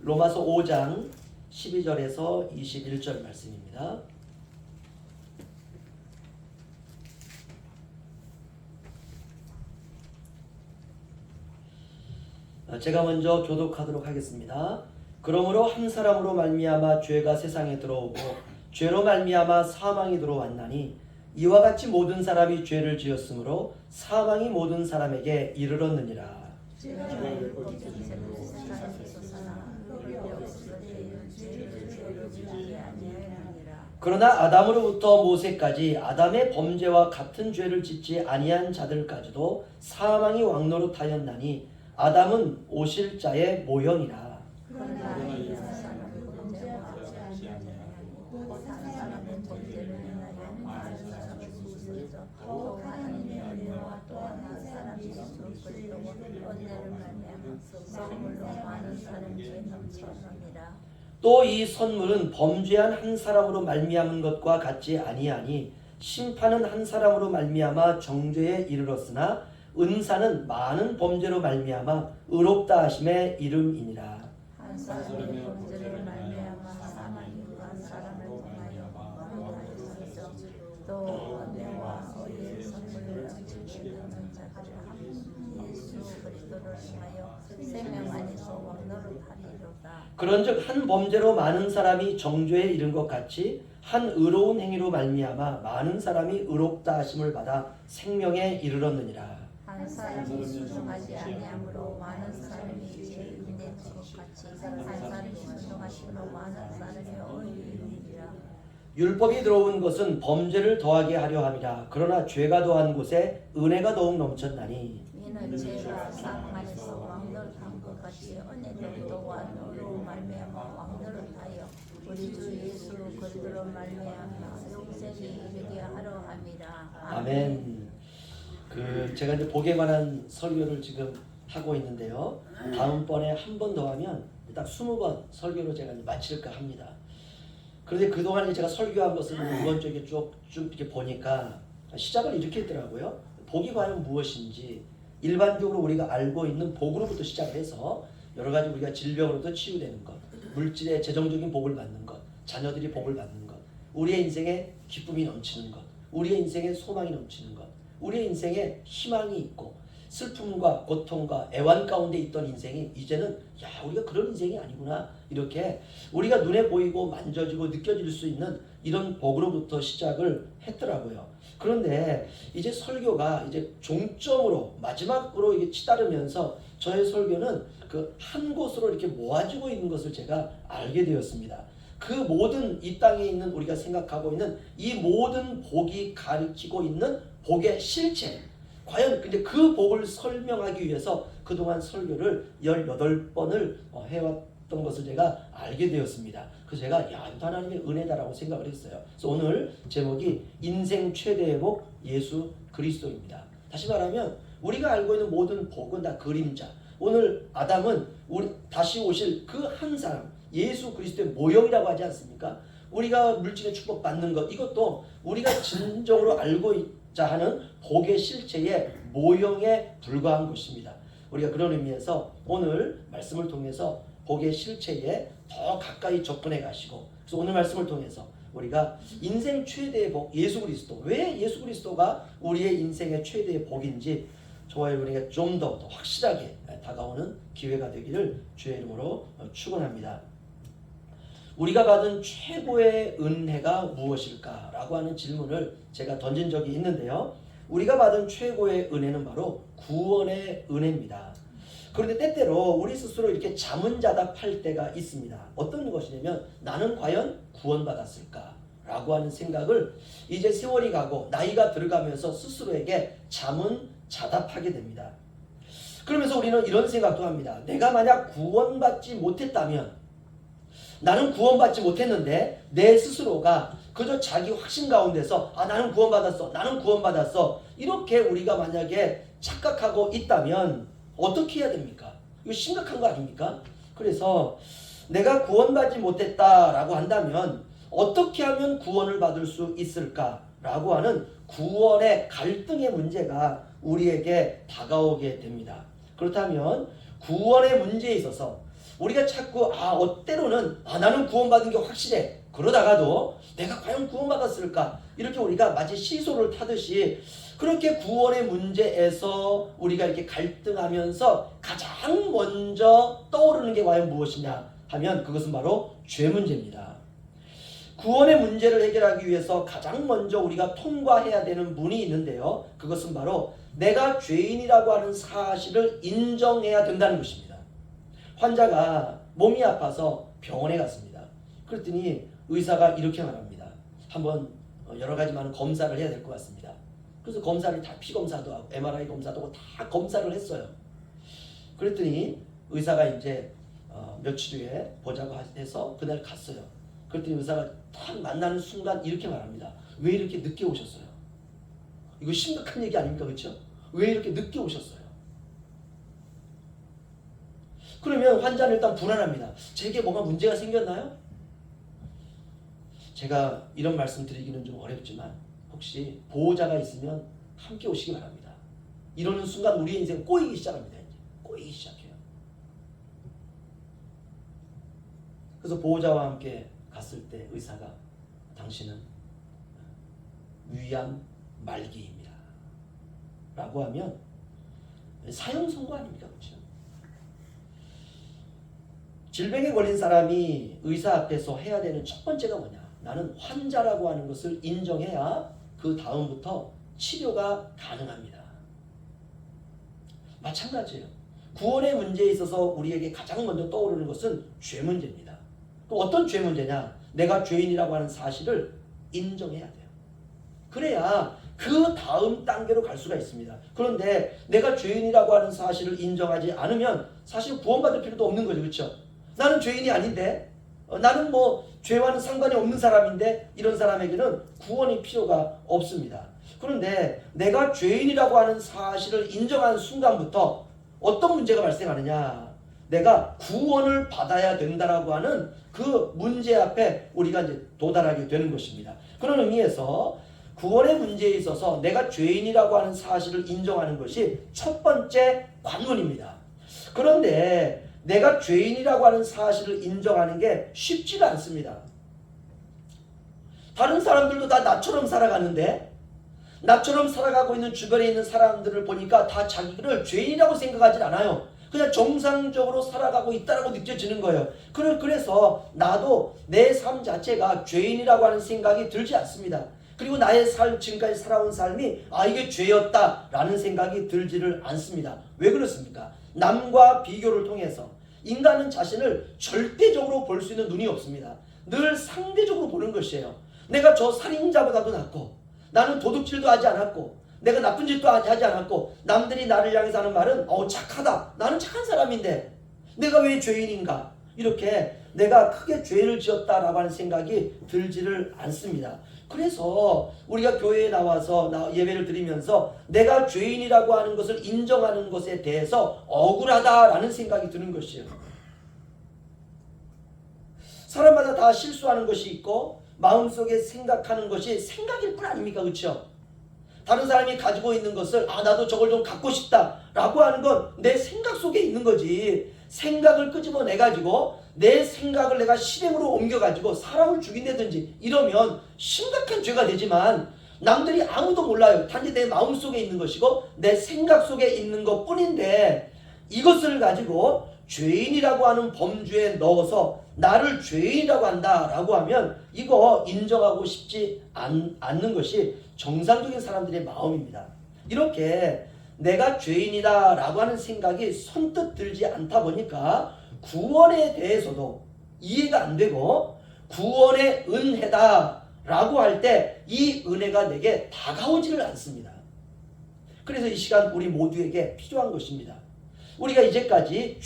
로마서 5장 12절에서 21절 말씀입니다. 제가 먼저 교독하도록 하겠습니다. 그러므로 한 사람으로 말미암아 죄가 세상에 들어오고 죄로 말미암아 사망이 들어왔나니 이와 같이 모든 사람이 죄를 지었으므로 사망이 모든 사람에게 이르렀느니라. 그러나 아담으로부터 모세까지 아담의 범죄와 같은 죄를 짓지 아니한 자들까지도 사망이 왕노릇하였나니 아담은 오실 자의 모형이라. 또 이 선물은 범죄한 한 사람으로 말미암은 것과 같지 아니하니 심판은 한 사람으로 말미암아 정죄에 이르렀으나 은사는 많은 범죄로 말미암아 의롭다 하심의 이름이니라. 한 사람의 범죄로 말미암아 사망이 한 사람을 통하여 왕노릇하였으며 또 은혜와 의의 선물을 주시는 자들 한 예수 그리스도를 통하여 생명 안에서 왕노릇하리로다. 그런즉 한 범죄로 많은 사람이 정죄에 이른 것 같이 한 의로운 행위로 말미암아 많은 사람이 의롭다 하심을 받아 생명에 이르렀느니라. 한 사람이 순종하지 아니함으로 많은 사람이 죄인이 된 것 같이 한 사람이 순종하심으로 많은 사람이 의인이니라. 율법이 들어온 것은 범죄를 더하게 하려 함이라. 그러나 죄가 더한 곳에 은혜가 더욱 넘쳤나니 이는 죄가 상 안에서 왕노릇한 것 같이 은혜도 또한 의로 말미암아 왕노릇하여 우리 주 예수 그리스도로 말미암아 영생이 이르게 하려 함이라. 아멘. 제가 이제 복에 관한 설교를 지금 하고 있는데요. 다음번에 한 번 더 하면 딱 20번 설교로 제가 이제 마칠까 합니다. 그런데 그동안 제가 설교한 것을 이번 주에 쭉 이렇게 보니까 시작을 이렇게 했더라고요. 복이 과연 무엇인지 일반적으로 우리가 알고 있는 복으로부터 시작해서 여러 가지 우리가 질병으로부터 치유되는 것, 물질의 재정적인 복을 받는 것, 자녀들이 복을 받는 것, 우리의 인생에 기쁨이 넘치는 것, 우리의 인생에 소망이 넘치는 것, 우리의 인생에 희망이 있고 슬픔과 고통과 애환 가운데 있던 인생이 이제는 우리가 그런 인생이 아니구나, 이렇게 우리가 눈에 보이고 만져지고 느껴질 수 있는 이런 복으로부터 시작을 했더라고요. 그런데 이제 설교가 이제 종점으로 마지막으로 이게 치달으면서 저의 설교는 그 한 곳으로 이렇게 모아지고 있는 것을 제가 알게 되었습니다. 그 모든 이 땅에 있는 우리가 생각하고 있는 이 모든 복이 가리키고 있는 복의 실체, 과연 근데 그 복을 설명하기 위해서 그동안 설교를 18번을 해왔던 것을 제가 알게 되었습니다. 그래서 제가 이거 하나님의 은혜다라고 생각을 했어요. 그래서 오늘 제목이 인생 최대의 복 예수 그리스도입니다. 다시 말하면 우리가 알고 있는 모든 복은 다 그림자. 오늘 아담은 우리 다시 오실 그 한 사람 예수 그리스도의 모형이라고 하지 않습니까? 우리가 물질의 축복 받는 것, 이것도 우리가 진정으로 알고 있자 하는 복의 실체의 모형에 불과한 것입니다. 우리가 그런 의미에서 오늘 말씀을 통해서 복의 실체에 더 가까이 접근해 가시고, 그래서 오늘 말씀을 통해서 우리가 인생 최대의 복 예수 그리스도, 왜 예수 그리스도가 우리의 인생의 최대의 복인지 저와 여러분에게 좀 더 확실하게 다가오는 기회가 되기를 주의 이름으로 축원합니다. 우리가 받은 최고의 은혜가 무엇일까? 라고 하는 질문을 제가 던진 적이 있는데요. 우리가 받은 최고의 은혜는 바로 구원의 은혜입니다. 그런데 때때로 우리 스스로 이렇게 자문자답할 때가 있습니다. 어떤 것이냐면 나는 과연 구원받았을까? 라고 하는 생각을 이제 세월이 가고 나이가 들어가면서 스스로에게 자문자답하게 됩니다. 그러면서 우리는 이런 생각도 합니다. 내가 만약 구원받지 못했다면, 나는 구원받지 못했는데 내 스스로가 그저 자기 확신 가운데서 나는 구원받았어, 나는 구원받았어, 이렇게 우리가 만약에 착각하고 있다면 어떻게 해야 됩니까? 이거 심각한 거 아닙니까? 그래서 내가 구원받지 못했다라고 한다면 어떻게 하면 구원을 받을 수 있을까라고 하는 구원의 갈등의 문제가 우리에게 다가오게 됩니다. 그렇다면 구원의 문제에 있어서 우리가 자꾸 때로는 나는 구원받은 게 확실해. 그러다가도 내가 과연 구원받았을까? 이렇게 우리가 마치 시소를 타듯이 그렇게 구원의 문제에서 우리가 이렇게 갈등하면서 가장 먼저 떠오르는 게 과연 무엇이냐 하면 그것은 바로 죄 문제입니다. 구원의 문제를 해결하기 위해서 가장 먼저 우리가 통과해야 되는 문이 있는데요. 그것은 바로 내가 죄인이라고 하는 사실을 인정해야 된다는 것입니다. 환자가 몸이 아파서 병원에 갔습니다. 그랬더니 의사가 이렇게 말합니다. 한번 여러 가지 많은 검사를 해야 될 것 같습니다. 그래서 검사를 다 피검사도 하고 MRI 검사도 하고 다 검사를 했어요. 그랬더니 의사가 이제 며칠 후에 보자고 해서 그날 갔어요. 그랬더니 의사가 딱 만나는 순간 이렇게 말합니다. 왜 이렇게 늦게 오셨어요? 이거 심각한 얘기 아닙니까? 그렇죠? 왜 이렇게 늦게 오셨어요? 그러면 환자는 일단 불안합니다. 제게 뭐가 문제가 생겼나요? 제가 이런 말씀 드리기는 좀 어렵지만 혹시 보호자가 있으면 함께 오시기 바랍니다. 이러는 순간 우리의 인생 꼬이기 시작합니다. 이제 꼬이기 시작해요. 그래서 보호자와 함께 갔을 때 의사가 당신은 위암 말기입니다. 라고 하면 사형 선고 아닙니까? 그렇죠? 질병에 걸린 사람이 의사 앞에서 해야 되는 첫 번째가 뭐냐? 나는 환자라고 하는 것을 인정해야 그 다음부터 치료가 가능합니다. 마찬가지예요. 구원의 문제에 있어서 우리에게 가장 먼저 떠오르는 것은 죄 문제입니다. 어떤 죄 문제냐? 내가 죄인이라고 하는 사실을 인정해야 돼요. 그래야 그 다음 단계로 갈 수가 있습니다. 그런데 내가 죄인이라고 하는 사실을 인정하지 않으면 사실 구원받을 필요도 없는 거죠. 그렇죠? 나는 죄인이 아닌데 나는 뭐 죄와는 상관이 없는 사람인데 이런 사람에게는 구원이 필요가 없습니다. 그런데 내가 죄인이라고 하는 사실을 인정한 순간부터 어떤 문제가 발생하느냐? 내가 구원을 받아야 된다라고 하는 그 문제 앞에 우리가 이제 도달하게 되는 것입니다. 그런 의미에서 구원의 문제에 있어서 내가 죄인이라고 하는 사실을 인정하는 것이 첫 번째 관문입니다. 그런데 내가 죄인이라고 하는 사실을 인정하는 게 쉽지가 않습니다. 다른 사람들도 다 나처럼 살아가는데 나처럼 살아가고 있는 주변에 있는 사람들을 보니까 다 자기를 죄인이라고 생각하지 않아요. 그냥 정상적으로 살아가고 있다라고 느껴지는 거예요. 그래서 나도 내 삶 자체가 죄인이라고 하는 생각이 들지 않습니다. 그리고 나의 지금까지 살아온 삶이 이게 죄였다라는 생각이 들지를 않습니다. 왜 그렇습니까? 남과 비교를 통해서 인간은 자신을 절대적으로 볼 수 있는 눈이 없습니다. 늘 상대적으로 보는 것이에요. 내가 저 살인자보다도 낫고 나는 도둑질도 하지 않았고 내가 나쁜 짓도 하지 않았고 남들이 나를 향해서 하는 말은 착하다. 나는 착한 사람인데 내가 왜 죄인인가? 이렇게 내가 크게 죄를 지었다라고 하는 생각이 들지를 않습니다. 그래서 우리가 교회에 나와서 예배를 드리면서 내가 죄인이라고 하는 것을 인정하는 것에 대해서 억울하다라는 생각이 드는 것이에요. 사람마다 다 실수하는 것이 있고 마음속에 생각하는 것이 생각일 뿐 아닙니까? 그렇죠? 다른 사람이 가지고 있는 것을 나도 저걸 좀 갖고 싶다라고 하는 건 내 생각 속에 있는 거지. 생각을 끄집어내가지고 내 생각을 내가 실행으로 옮겨가지고 사람을 죽인다든지 이러면 심각한 죄가 되지만 남들이 아무도 몰라요. 단지 내 마음속에 있는 것이고 내 생각 속에 있는 것뿐인데 이것을 가지고 죄인이라고 하는 범주에 넣어서 나를 죄인이라고 한다라고 하면 이거 인정하고 싶지 않는 것이 정상적인 사람들의 마음입니다. 이렇게 내가 죄인이다라고 하는 생각이 선뜻 들지 않다 보니까 구원에 대해서도 이해가 안 되고 구원의 은혜다라고 할 때 이 은혜가 내게 다가오지를 않습니다. 그래서 이 시간 우리 모두에게 필요한 것입니다. 우리가 이제까지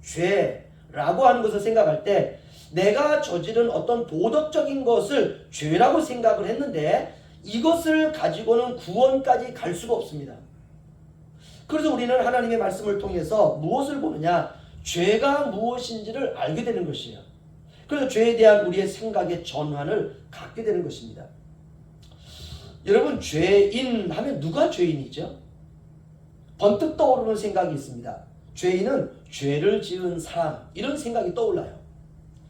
죄라고 하는 것을 생각할 때 내가 저지른 어떤 도덕적인 것을 죄라고 생각을 했는데 이것을 가지고는 구원까지 갈 수가 없습니다. 그래서 우리는 하나님의 말씀을 통해서 무엇을 보느냐? 죄가 무엇인지를 알게 되는 것이에요. 그래서 죄에 대한 우리의 생각의 전환을 갖게 되는 것입니다. 여러분, 죄인 하면 누가 죄인이죠? 번뜩 떠오르는 생각이 있습니다. 죄인은 죄를 지은 사람, 이런 생각이 떠올라요.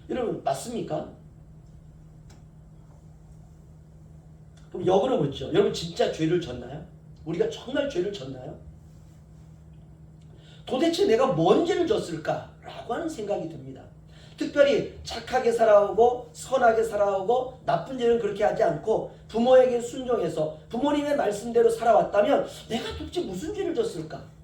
여러분 맞습니까? 그럼 역으로 묻죠. 여러분 진짜 죄를 졌나요? 우리가 정말 죄를 졌나요? 도대체 내가 뭔 죄를 졌을까? 라고 하는 생각이 듭니다. 특별히 착하게 살아오고 선하게 살아오고 나쁜 죄는 그렇게 하지 않고 부모에게 순종해서 부모님의 말씀대로 살아왔다면 내가 도대체 무슨 죄를 졌을까?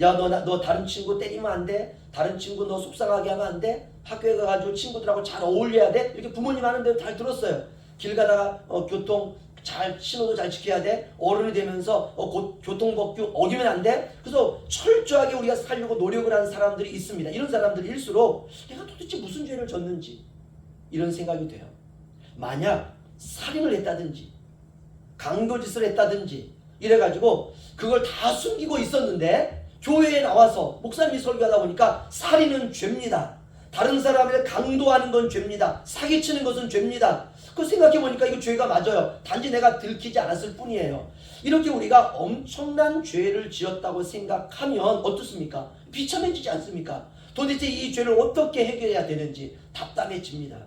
야, 너 다른 친구 때리면 안 돼? 다른 친구 너 속상하게 하면 안 돼? 학교에 가가지고 친구들하고 잘 어울려야 돼? 이렇게 부모님 하는 대로 잘 들었어요. 길 가다가 교통 잘 신호도 잘 지켜야 돼. 어른이 되면서 교통법규 어기면 안 돼. 그래서 철저하게 우리가 살려고 노력을 하는 사람들이 있습니다. 이런 사람들일수록 내가 도대체 무슨 죄를 졌는지 이런 생각이 돼요. 만약 살인을 했다든지 강도짓을 했다든지 이래가지고 그걸 다 숨기고 있었는데 교회에 나와서 목사님이 설교하다 보니까 살인은 죄입니다. 다른 사람을 강도하는 건 죄입니다. 사기치는 것은 죄입니다. 그 생각해보니까 이거 죄가 맞아요. 단지 내가 들키지 않았을 뿐이에요. 이렇게 우리가 엄청난 죄를 지었다고 생각하면 어떻습니까? 비참해지지 않습니까? 도대체 이 죄를 어떻게 해결해야 되는지 답답해집니다.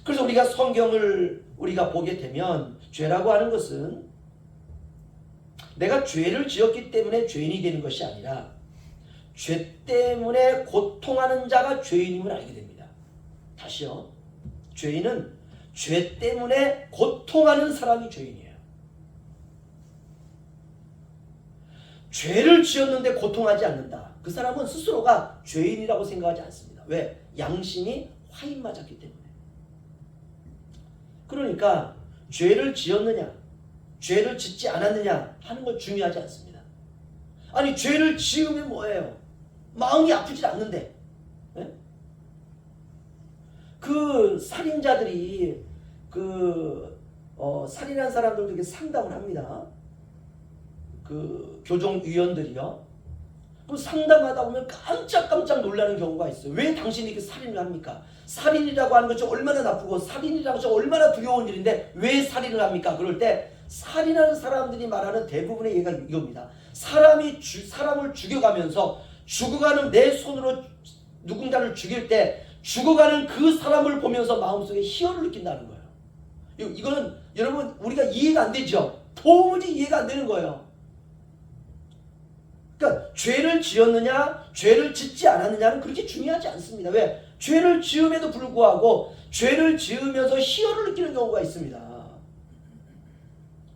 그래서 우리가 성경을 우리가 보게 되면 죄라고 하는 것은 내가 죄를 지었기 때문에 죄인이 되는 것이 아니라 죄 때문에 고통하는 자가 죄인임을 알게 됩니다. 다시요. 죄인은 죄 때문에 고통하는 사람이 죄인이에요. 죄를 지었는데 고통하지 않는다. 그 사람은 스스로가 죄인이라고 생각하지 않습니다. 왜? 양심이 화인 맞았기 때문에. 그러니까 죄를 지었느냐 죄를 짓지 않았느냐 하는 건 중요하지 않습니다. 아니 죄를 지으면 뭐예요? 마음이 아프지 않는데. 네? 그 살인자들이 살인한 사람들도 이렇게 상담을 합니다. 그 교정위원들이요. 그 상담하다 보면 깜짝깜짝 놀라는 경우가 있어요. 왜 당신이 이렇게 살인을 합니까? 살인이라고 하는 것이 얼마나 나쁘고 살인이라고 것이 얼마나 두려운 일인데 왜 살인을 합니까? 그럴 때 살인하는 사람들이 말하는 대부분의 얘기가 이겁니다. 사람을 죽여가면서 죽어가는 내 손으로 누군가를 죽일 때 죽어가는 그 사람을 보면서 마음속에 희열을 느낀다는 거예요. 이거는 여러분 우리가 이해가 안 되죠? 도무지 이해가 안 되는 거예요. 그러니까 죄를 지었느냐 죄를 짓지 않았느냐는 그렇게 중요하지 않습니다. 왜? 죄를 지음에도 불구하고 죄를 지으면서 희열을 느끼는 경우가 있습니다.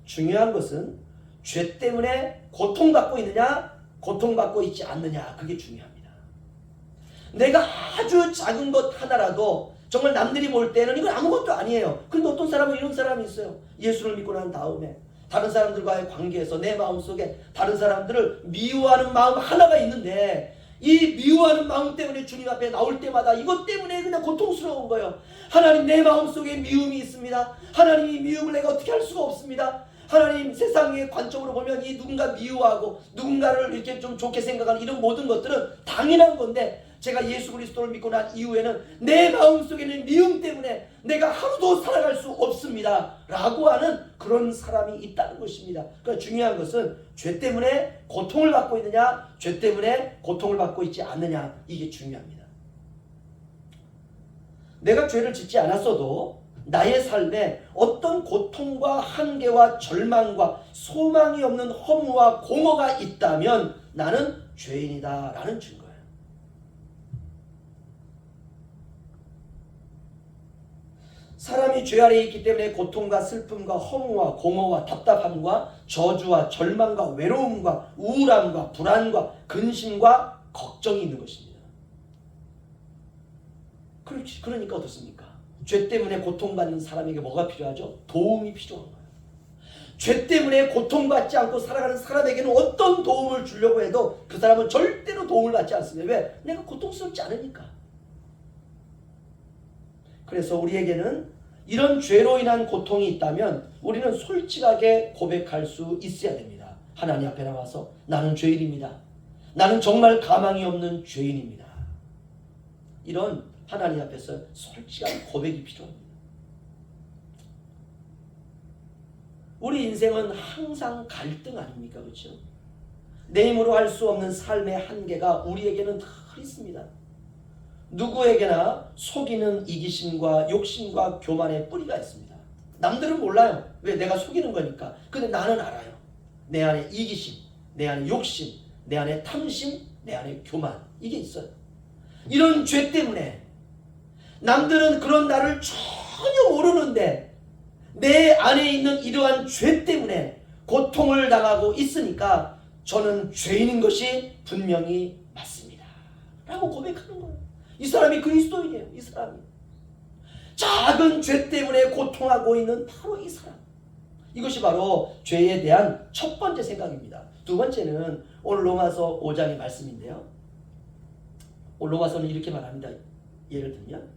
중요한 것은 죄 때문에 고통받고 있느냐 고통받고 있지 않느냐 그게 중요합니다. 내가 아주 작은 것 하나라도 정말 남들이 볼 때는 이건 아무것도 아니에요. 그런데 어떤 사람은 이런 사람이 있어요. 예수를 믿고 난 다음에 다른 사람들과의 관계에서 내 마음속에 다른 사람들을 미워하는 마음 하나가 있는데 이 미워하는 마음 때문에 주님 앞에 나올 때마다 이것 때문에 그냥 고통스러운 거예요. 하나님 내 마음속에 미움이 있습니다. 하나님 이 미움을 내가 어떻게 할 수가 없습니다. 하나님 세상의 관점으로 보면 이 누군가 미워하고 누군가를 이렇게 좀 좋게 생각하는 이런 모든 것들은 당연한 건데 제가 예수 그리스도를 믿고 난 이후에는 내 마음속에는 미움 때문에 내가 하루도 살아갈 수 없습니다 라고 하는 그런 사람이 있다는 것입니다. 그러니까 중요한 것은 죄 때문에 고통을 받고 있느냐 죄 때문에 고통을 받고 있지 않느냐 이게 중요합니다. 내가 죄를 짓지 않았어도 나의 삶에 어떤 고통과 한계와 절망과 소망이 없는 허무와 공허가 있다면 나는 죄인이다 라는 증거예요. 사람이 죄 아래에 있기 때문에 고통과 슬픔과 허무와 공허와 답답함과 저주와 절망과 외로움과 우울함과 불안과 근심과 걱정이 있는 것입니다. 그러니까 어떻습니까? 죄 때문에 고통받는 사람에게 뭐가 필요하죠? 도움이 필요한 거예요. 죄 때문에 고통받지 않고 살아가는 사람에게는 어떤 도움을 주려고 해도 그 사람은 절대로 도움을 받지 않습니다. 왜? 내가 고통스럽지 않으니까. 그래서 우리에게는 이런 죄로 인한 고통이 있다면 우리는 솔직하게 고백할 수 있어야 됩니다. 하나님 앞에 나와서 나는 죄인입니다. 나는 정말 가망이 없는 죄인입니다. 이런 하나님 앞에서 솔직한 고백이 필요합니다. 우리 인생은 항상 갈등 아닙니까? 그렇죠? 내 힘으로 할 수 없는 삶의 한계가 우리에게는 다 있습니다. 누구에게나 속이는 이기심과 욕심과 교만의 뿌리가 있습니다. 남들은 몰라요. 왜? 내가 속이는 거니까. 근데 나는 알아요. 내 안에 이기심, 내 안에 욕심, 내 안에 탐심, 내 안에 교만, 이게 있어요. 이런 죄 때문에 남들은 그런 나를 전혀 모르는데 내 안에 있는 이러한 죄 때문에 고통을 당하고 있으니까 저는 죄인인 것이 분명히 맞습니다 라고 고백하는 거예요. 이 사람이 그리스도인이에요. 이 사람이 작은 죄 때문에 고통하고 있는 바로 이 사람. 이것이 바로 죄에 대한 첫 번째 생각입니다. 두 번째는 오늘 로마서 5장의 말씀인데요. 오늘 로마서는 이렇게 말합니다. 예를 들면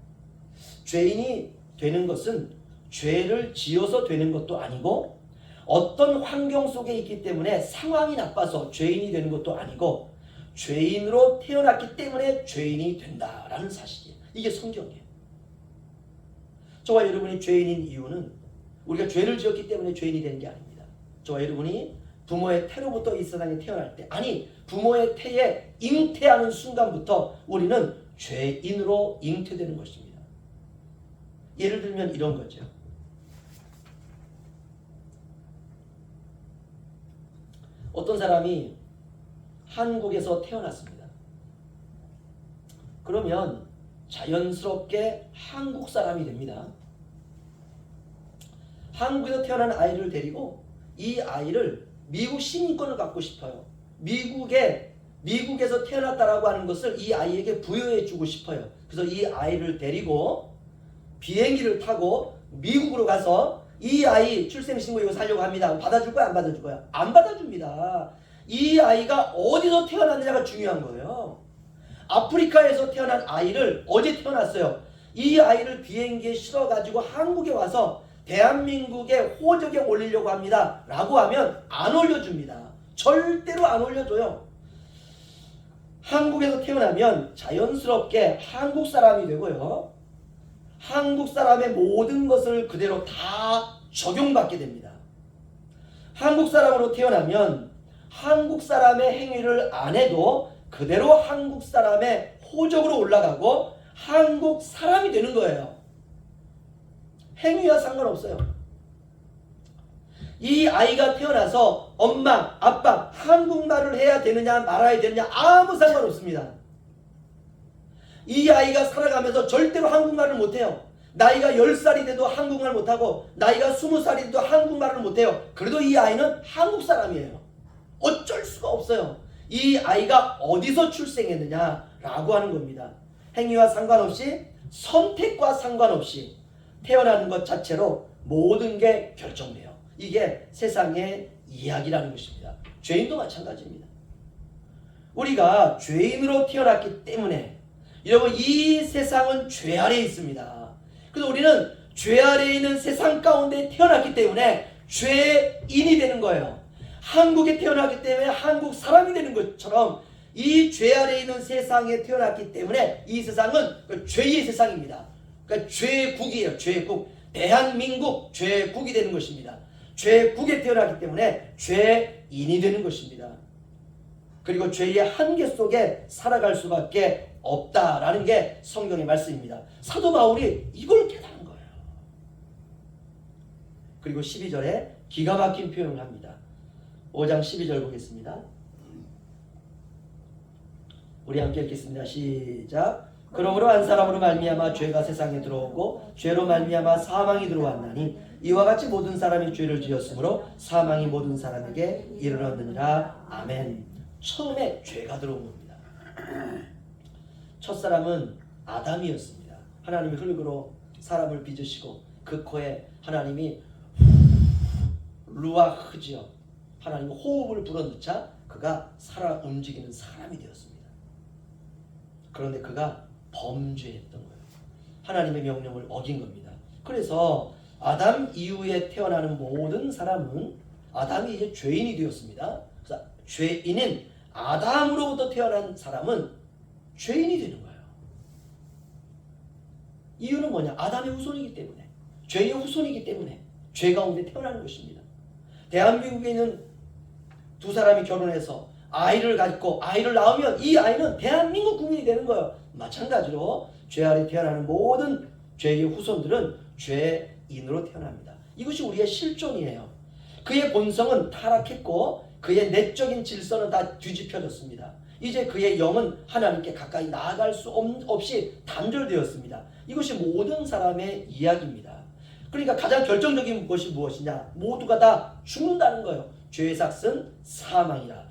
죄인이 되는 것은 죄를 지어서 되는 것도 아니고 어떤 환경 속에 있기 때문에 상황이 나빠서 죄인이 되는 것도 아니고 죄인으로 태어났기 때문에 죄인이 된다라는 사실이에요. 이게 성경이에요. 저와 여러분이 죄인인 이유는 우리가 죄를 지었기 때문에 죄인이 되는 게 아닙니다. 저와 여러분이 부모의 태로부터 이 세상에 태어날 때, 아니 부모의 태에 잉태하는 순간부터 우리는 죄인으로 잉태되는 것입니다. 예를 들면 이런 거죠. 어떤 사람이 한국에서 태어났습니다. 그러면 자연스럽게 한국 사람이 됩니다. 한국에서 태어난 아이를 데리고 이 아이를 미국 시민권을 갖고 싶어요. 미국에서 태어났다라고 하는 것을 이 아이에게 부여해 주고 싶어요. 그래서 이 아이를 데리고 비행기를 타고 미국으로 가서 이 아이 출생신고 이거 살려고 합니다. 받아줄 거야, 안 받아줄 거야? 안 받아줍니다. 이 아이가 어디서 태어났느냐가 중요한 거예요. 아프리카에서 태어난 아이를 어제 태어났어요. 이 아이를 비행기에 실어가지고 한국에 와서 대한민국의 호적에 올리려고 합니다 라고 하면 안 올려줍니다. 절대로 안 올려줘요. 한국에서 태어나면 자연스럽게 한국 사람이 되고요. 한국 사람의 모든 것을 그대로 다 적용받게 됩니다. 한국 사람으로 태어나면 한국 사람의 행위를 안 해도 그대로 한국 사람의 호적으로 올라가고 한국 사람이 되는 거예요. 행위와 상관없어요. 이 아이가 태어나서 엄마, 아빠 한국말을 해야 되느냐 말아야 되느냐 아무 상관없습니다. 이 아이가 살아가면서 절대로 한국말을 못해요. 나이가 10살이 돼도 한국말 못하고 나이가 20살이 돼도 한국말을 못해요. 그래도 이 아이는 한국 사람이에요. 어쩔 수가 없어요. 이 아이가 어디서 출생했느냐라고 하는 겁니다. 행위와 상관없이 선택과 상관없이 태어나는 것 자체로 모든 게 결정돼요. 이게 세상의 이야기라는 것입니다. 죄인도 마찬가지입니다. 우리가 죄인으로 태어났기 때문에 여러분 이 세상은 죄 아래에 있습니다. 그래서 우리는 죄 아래에 있는 세상 가운데 태어났기 때문에 죄인이 되는 거예요. 한국에 태어났기 때문에 한국 사람이 되는 것처럼 이 죄 아래에 있는 세상에 태어났기 때문에 이 세상은 죄의 세상입니다. 그러니까 죄국이에요. 죄국. 대한민국 죄국이 되는 것입니다. 죄국에 태어났기 때문에 죄인이 되는 것입니다. 그리고 죄의 한계 속에 살아갈 수밖에 없다라는 게 성경의 말씀입니다. 사도 바울이 이걸 깨달은 거예요. 그리고 12절에 기가 막힌 표현을 합니다. 5장 12절 보겠습니다. 우리 함께 읽겠습니다. 시작. 그러므로 한 사람으로 말미암아 죄가 세상에 들어오고 죄로 말미암아 사망이 들어왔나니 이와 같이 모든 사람이 죄를 지었으므로 사망이 모든 사람에게 이르렀느니라. 아멘. 처음에 죄가 들어온 겁니다. 첫사람은 아담이었습니다. 하나님이 흙으로 사람을 빚으시고 그 코에 하나님이 루아흐지어 하나님이 호흡을 불어넣자 그가 살아 움직이는 사람이 되었습니다. 그런데 그가 범죄했던 거예요. 하나님의 명령을 어긴 겁니다. 그래서 아담 이후에 태어나는 모든 사람은 아담이 이제 죄인이 되었습니다. 그래서 죄인인 아담으로부터 태어난 사람은 죄인이 되는 거예요. 이유는 뭐냐? 아담의 후손이기 때문에, 죄의 후손이기 때문에 죄 가운데 태어나는 것입니다. 대한민국에 있는 두 사람이 결혼해서 아이를 갖고 아이를 낳으면 이 아이는 대한민국 국민이 되는 거예요. 마찬가지로 죄 아래 태어나는 모든 죄의 후손들은 죄인으로 태어납니다. 이것이 우리의 실존이에요. 그의 본성은 타락했고 그의 내적인 질서는 다 뒤집혀졌습니다. 이제 그의 영은 하나님께 가까이 나아갈 수 없이 단절되었습니다. 이것이 모든 사람의 이야기입니다. 그러니까 가장 결정적인 것이 무엇이냐? 모두가 다 죽는다는 거예요. 죄의 삭은 사망이라.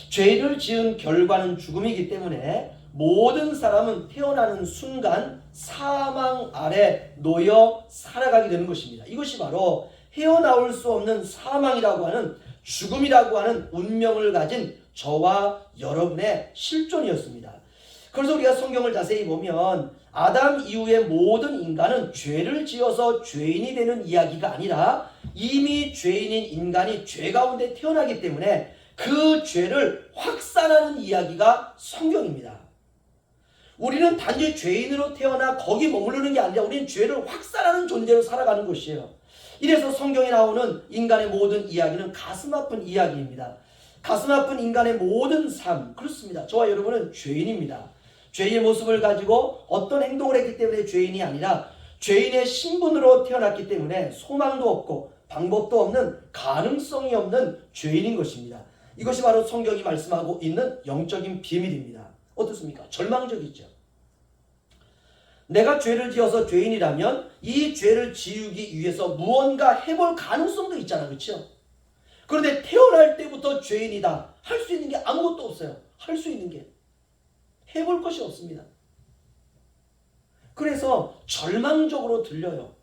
죄를 지은 결과는 죽음이기 때문에 모든 사람은 태어나는 순간 사망 아래 놓여 살아가게 되는 것입니다. 이것이 바로 헤어나올 수 없는 사망이라고 하는, 죽음이라고 하는 운명을 가진 저와 여러분의 실존이었습니다. 그래서 우리가 성경을 자세히 보면 아담 이후의 모든 인간은 죄를 지어서 죄인이 되는 이야기가 아니라 이미 죄인인 인간이 죄 가운데 태어나기 때문에 그 죄를 확산하는 이야기가 성경입니다. 우리는 단지 죄인으로 태어나 거기 머무르는 게 아니라 우리는 죄를 확산하는 존재로 살아가는 것이에요. 이래서 성경에 나오는 인간의 모든 이야기는 가슴 아픈 이야기입니다. 가슴 아픈 인간의 모든 삶, 그렇습니다. 저와 여러분은 죄인입니다. 죄의 모습을 가지고 어떤 행동을 했기 때문에 죄인이 아니라 죄인의 신분으로 태어났기 때문에 소망도 없고 방법도 없는, 가능성이 없는 죄인인 것입니다. 이것이 바로 성경이 말씀하고 있는 영적인 비밀입니다. 어떻습니까? 절망적이죠. 내가 죄를 지어서 죄인이라면 이 죄를 지우기 위해서 무언가 해볼 가능성도 있잖아, 그렇죠? 그런데 태어날 때부터 죄인이다. 할 수 있는 게 아무것도 없어요. 할 수 있는 게 해볼 것이 없습니다. 그래서 절망적으로 들려요.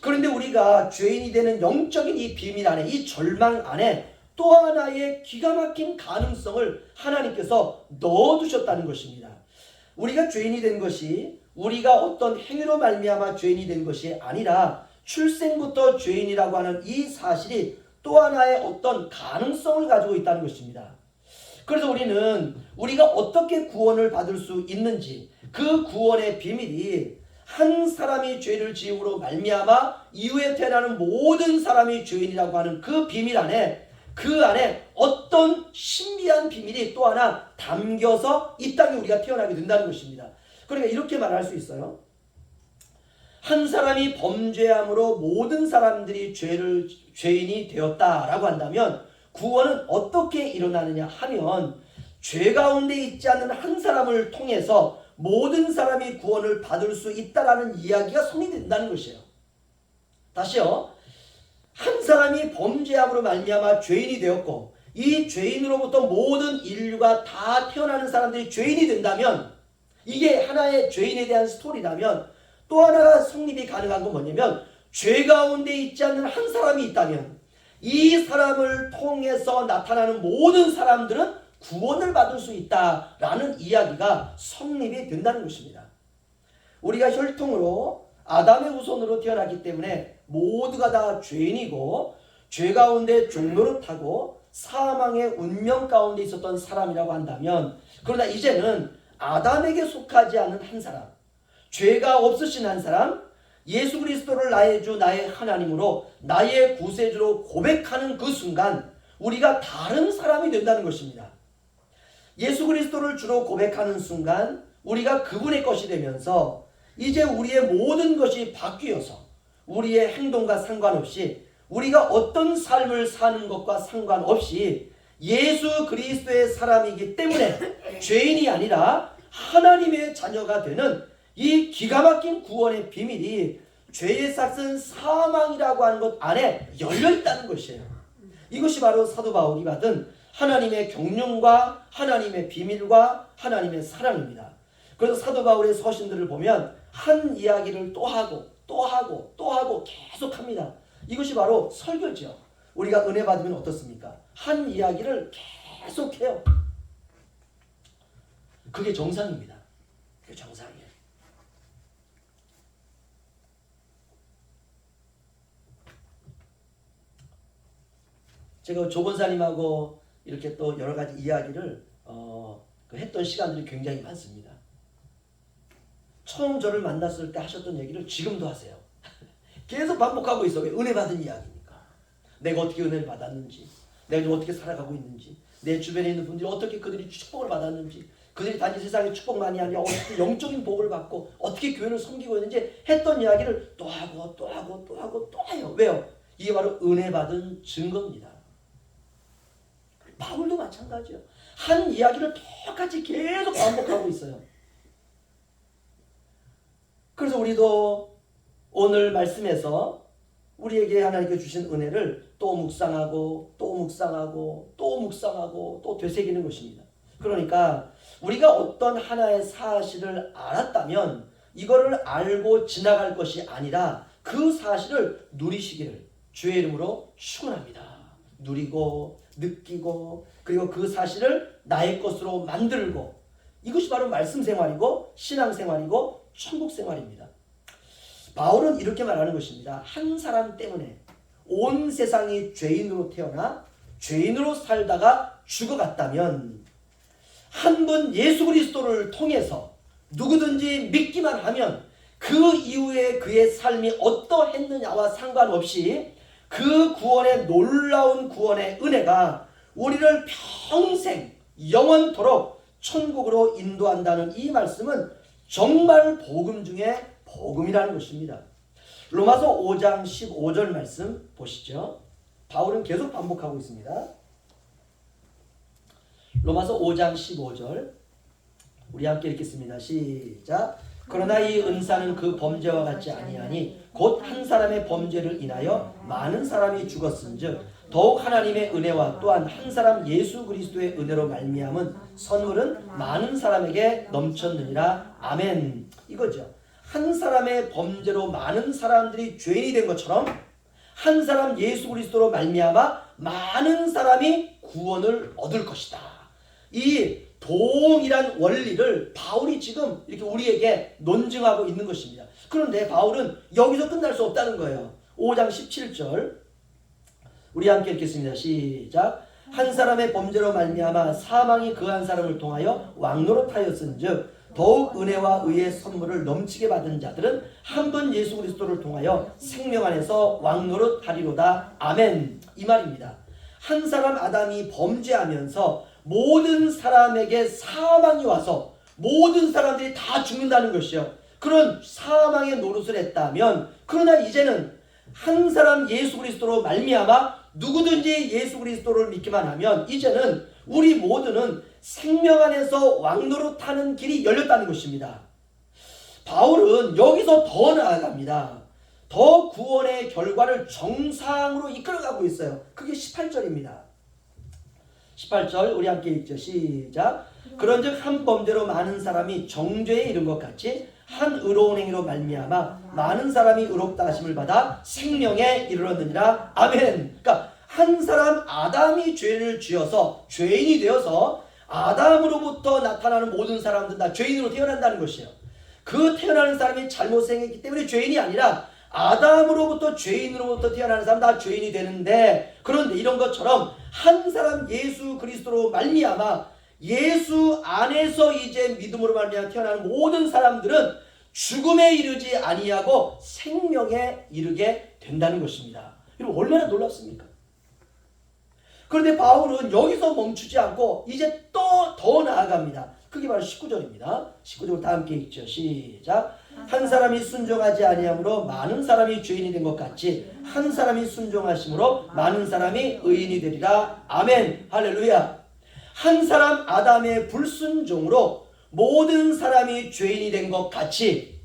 그런데 우리가 죄인이 되는 영적인 이 비밀 안에, 이 절망 안에 또 하나의 기가 막힌 가능성을 하나님께서 넣어두셨다는 것입니다. 우리가 죄인이 된 것이 우리가 어떤 행위로 말미암아 죄인이 된 것이 아니라 출생부터 죄인이라고 하는 이 사실이 또 하나의 어떤 가능성을 가지고 있다는 것입니다. 그래서 우리가 어떻게 구원을 받을 수 있는지, 그 구원의 비밀이 한 사람이 죄를 지음으로 말미암아 이후에 태어나는 모든 사람이 죄인이라고 하는 그 비밀 안에, 그 안에 어떤 신비한 비밀이 또 하나 담겨서 이 땅에 우리가 태어나게 된다는 것입니다. 그러니까 이렇게 말할 수 있어요. 한 사람이 범죄함으로 모든 사람들이 죄인이 되었다라고 한다면 구원은 어떻게 일어나느냐 하면 죄 가운데 있지 않는 한 사람을 통해서 모든 사람이 구원을 받을 수 있다라는 이야기가 성립된다는 것이에요. 다시요. 한 사람이 범죄함으로 말미암아 죄인이 되었고 이 죄인으로부터 모든 인류가 다 태어나는 사람들이 죄인이 된다면, 이게 하나의 죄인에 대한 스토리라면, 또 하나가 성립이 가능한 건 뭐냐면 죄 가운데 있지 않는 한 사람이 있다면 이 사람을 통해서 나타나는 모든 사람들은 구원을 받을 수 있다라는 이야기가 성립이 된다는 것입니다. 우리가 혈통으로 아담의 후손으로 태어났기 때문에 모두가 다 죄인이고 죄 가운데 종노릇하고 사망의 운명 가운데 있었던 사람이라고 한다면, 그러나 이제는 아담에게 속하지 않은 한 사람, 죄가 없으신 한 사람, 예수 그리스도를 나의 주 나의 하나님으로 나의 구세주로 고백하는 그 순간 우리가 다른 사람이 된다는 것입니다. 예수 그리스도를 주로 고백하는 순간 우리가 그분의 것이 되면서 이제 우리의 모든 것이 바뀌어서 우리의 행동과 상관없이, 우리가 어떤 삶을 사는 것과 상관없이 예수 그리스도의 사람이기 때문에 죄인이 아니라 하나님의 자녀가 되는 이 기가 막힌 구원의 비밀이 죄의 삭은 사망이라고 하는 것 안에 열려있다는 것이에요. 이것이 바로 사도 바울이 받은 하나님의 경륜과 하나님의 비밀과 하나님의 사랑입니다. 그래서 사도 바울의 서신들을 보면 한 이야기를 또 하고 또 하고 또 하고 계속합니다. 이것이 바로 설교죠. 우리가 은혜 받으면 어떻습니까? 한 이야기를 계속해요. 그게 정상입니다. 그게 정상이에요. 제가 조 권사님하고 이렇게 또 여러 가지 이야기를 했던 시간들이 굉장히 많습니다. 처음 저를 만났을 때 하셨던 얘기를 지금도 하세요. 계속 반복하고 있어. 왜? 은혜 받은 이야기니까. 내가 어떻게 은혜를 받았는지, 내가 좀 어떻게 살아가고 있는지, 내 주변에 있는 분들이 어떻게 그들이 축복을 받았는지, 그들이 단지 세상에 축복만이 아니라 어떻게 영적인 복을 받고 어떻게 교회를 섬기고 있는지 했던 이야기를 또 하고 또 하고 또 하고 또 해요. 왜요? 이게 바로 은혜 받은 증거입니다. 바울도 마찬가지예요. 한 이야기를 똑같이 계속 반복하고 있어요. 그래서 우리도 오늘 말씀에서 우리에게 하나님께 주신 은혜를 또 묵상하고 또 묵상하고 또 묵상하고 또 되새기는 것입니다. 그러니까 우리가 어떤 하나의 사실을 알았다면 이거를 알고 지나갈 것이 아니라 그 사실을 누리시기를 주의 이름으로 축원합니다. 누리고 느끼고 그리고 그 사실을 나의 것으로 만들고, 이것이 바로 말씀 생활이고 신앙 생활이고 천국 생활입니다. 바울은 이렇게 말하는 것입니다. 한 사람 때문에 온 세상이 죄인으로 태어나 죄인으로 살다가 죽어갔다면 한 번 예수 그리스도를 통해서 누구든지 믿기만 하면 그 이후에 그의 삶이 어떠했느냐와 상관없이 그 구원의 놀라운 구원의 은혜가 우리를 평생 영원토록 천국으로 인도한다는 이 말씀은 정말 복음 중에 복음이라는 것입니다. 로마서 5장 15절 말씀 보시죠. 바울은 계속 반복하고 있습니다. 로마서 5장 15절 우리 함께 읽겠습니다. 시작. 그러나 이 은사는 그 범죄와 같지 아니하니 곧 한 사람의 범죄를 인하여 많은 사람이 죽었은즉 더욱 하나님의 은혜와 또한 한 사람 예수 그리스도의 은혜로 말미암은 선물은 많은 사람에게 넘쳤느니라. 아멘. 이거죠. 한 사람의 범죄로 많은 사람들이 죄인이 된 것처럼 한 사람 예수 그리스도로 말미암아 많은 사람이 구원을 얻을 것이다. 이 동일한 원리를 바울이 지금 이렇게 우리에게 논증하고 있는 것입니다. 그런데 바울은 여기서 끝날 수 없다는 거예요. 5장 17절 우리 함께 읽겠습니다. 시작. 한 사람의 범죄로 말미암아 사망이 그 한 사람을 통하여 왕노릇하였은즉 더욱 은혜와 의의 선물을 넘치게 받은 자들은 한 번 예수 그리스도를 통하여 생명 안에서 왕노릇하리로다. 아멘. 이 말입니다. 한 사람 아담이 범죄하면서 모든 사람에게 사망이 와서 모든 사람들이 다 죽는다는 것이요. 그런 사망의 노릇을 했다면, 그러나 이제는 한 사람 예수 그리스도로 말미암아 누구든지 예수 그리스도를 믿기만 하면 이제는 우리 모두는 생명 안에서 왕노릇하는 길이 열렸다는 것입니다. 바울은 여기서 더 나아갑니다. 더 구원의 결과를 정상으로 이끌어가고 있어요. 그게 18절입니다. 18절 우리 함께 읽죠. 시작. 그런즉 한 범죄로 많은 사람이 정죄에 이른 것 같이 한 의로운 행위로 말미암아 많은 사람이 의롭다 하심을 받아 생명에 이르렀느니라. 아멘. 그러니까 한 사람 아담이 죄를 지어서 죄인이 되어서 아담으로부터 나타나는 모든 사람들은 다 죄인으로 태어난다는 것이에요. 그 태어나는 사람이 잘못 행했기 때문에 죄인이 아니라 아담으로부터 죄인으로부터 태어나는 사람 다 죄인이 되는데, 그런데 이런 것처럼 한 사람 예수 그리스도로 말미암아 예수 안에서 이제 믿음으로 말미암아 태어나는 모든 사람들은 죽음에 이르지 아니하고 생명에 이르게 된다는 것입니다. 여러분 얼마나 놀랍습니까? 그런데 바울은 여기서 멈추지 않고 이제 또 더 나아갑니다. 그게 바로 19절입니다. 19절 다 함께 읽죠. 시작. 한 사람이 순종하지 아니함으로 많은 사람이 죄인이 된 것 같이 한 사람이 순종하심으로 많은 사람이 의인이 되리라. 아멘. 할렐루야. 한 사람 아담의 불순종으로 모든 사람이 죄인이 된 것 같이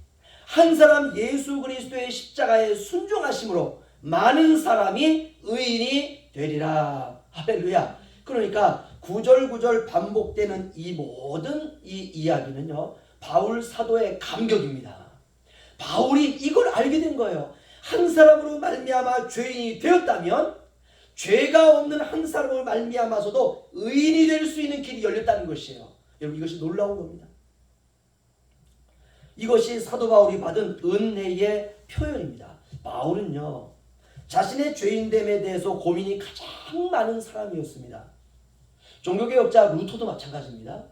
한 사람 예수 그리스도의 십자가에 순종하심으로 많은 사람이 의인이 되리라. 할렐루야. 그러니까 구절구절 반복되는 이 모든 이 이야기는요, 바울 사도의 감격입니다. 바울이 이걸 알게 된 거예요. 한 사람으로 말미암아 죄인이 되었다면 죄가 없는 한 사람으로 말미암아서도 의인이 될 수 있는 길이 열렸다는 것이에요. 여러분 이것이 놀라운 겁니다. 이것이 사도 바울이 받은 은혜의 표현입니다. 바울은요, 자신의 죄인됨에 대해서 고민이 가장 많은 사람이었습니다. 종교개혁자 루터도 마찬가지입니다.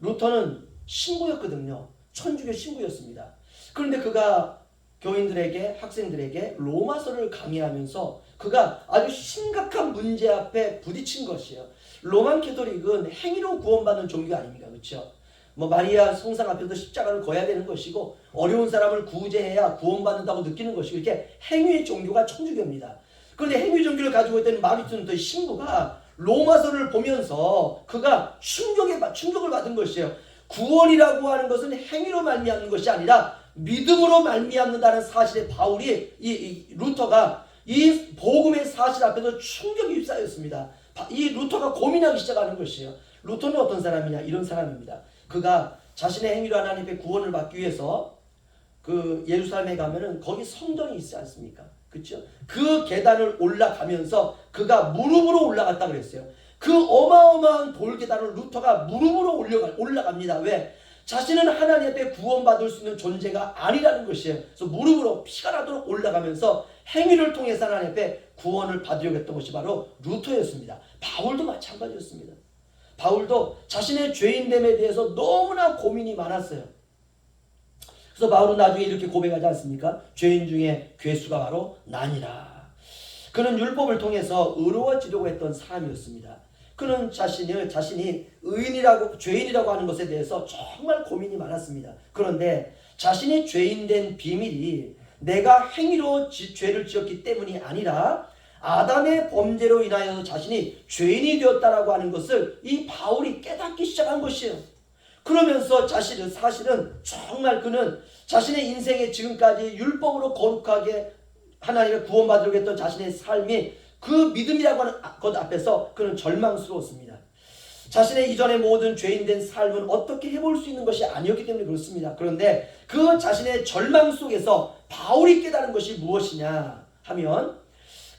루터는 신부였거든요. 천주교 신부였습니다. 그런데 그가 교인들에게, 학생들에게 로마서를 강의하면서 그가 아주 심각한 문제 앞에 부딪힌 것이에요. 로만 캐토릭은 행위로 구원받는 종교 아닙니까? 그렇죠? 뭐 마리아 성상 앞에서 십자가를 져야 되는 것이고 어려운 사람을 구제해야 구원받는다고 느끼는 것이고 이렇게 행위의 종교가 천주교입니다. 그런데 행위 종교를 가지고 있던 마르틴 루터의 신부가 로마서를 보면서 그가 충격을 받은 것이에요. 구원이라고 하는 것은 행위로 말미암는 것이 아니라 믿음으로 말미암는다는 사실에 바울이 이 루터가 이 복음의 사실 앞에서 충격이 휩싸였습니다. 이 루터가 고민하기 시작하는 것이에요. 루터는 어떤 사람이냐? 이런 사람입니다. 그가 자신의 행위로 하나님의 구원을 받기 위해서 그 예루살렘에 가면은 거기 성전이 있지 않습니까? 그렇죠? 그 계단을 올라가면서 그가 무릎으로 올라갔다 그랬어요. 그 어마어마한 돌 계단을 루터가 무릎으로 올라갑니다. 왜? 자신은 하나님 앞에 구원받을 수 있는 존재가 아니라는 것이에요. 그래서 무릎으로 피가 나도록 올라가면서 행위를 통해서 하나님 앞에 구원을 받으려고 했던 것이 바로 루터였습니다. 바울도 마찬가지였습니다. 바울도 자신의 죄인됨에 대해서 너무나 고민이 많았어요. 그래서 바울은 나중에 이렇게 고백하지 않습니까? 죄인 중에 괴수가 바로 나니라. 그는 율법을 통해서 의로워지려고 했던 사람이었습니다. 그는 자신이 죄인이라고 하는 것에 대해서 정말 고민이 많았습니다. 그런데 자신이 죄인된 비밀이 내가 행위로 죄를 지었기 때문이 아니라 아담의 범죄로 인하여 자신이 죄인이 되었다라고 하는 것을 이 바울이 깨닫기 시작한 것이에요. 그러면서 사실은 정말 그는 자신의 인생에 지금까지 율법으로 거룩하게 하나님의 구원받으려고 했던 자신의 삶이 그 믿음이라고 하는 것 앞에서 그는 절망스러웠습니다. 자신의 이전의 모든 죄인된 삶은 어떻게 해볼 수 있는 것이 아니었기 때문에 그렇습니다. 그런데 그 자신의 절망 속에서 바울이 깨달은 것이 무엇이냐 하면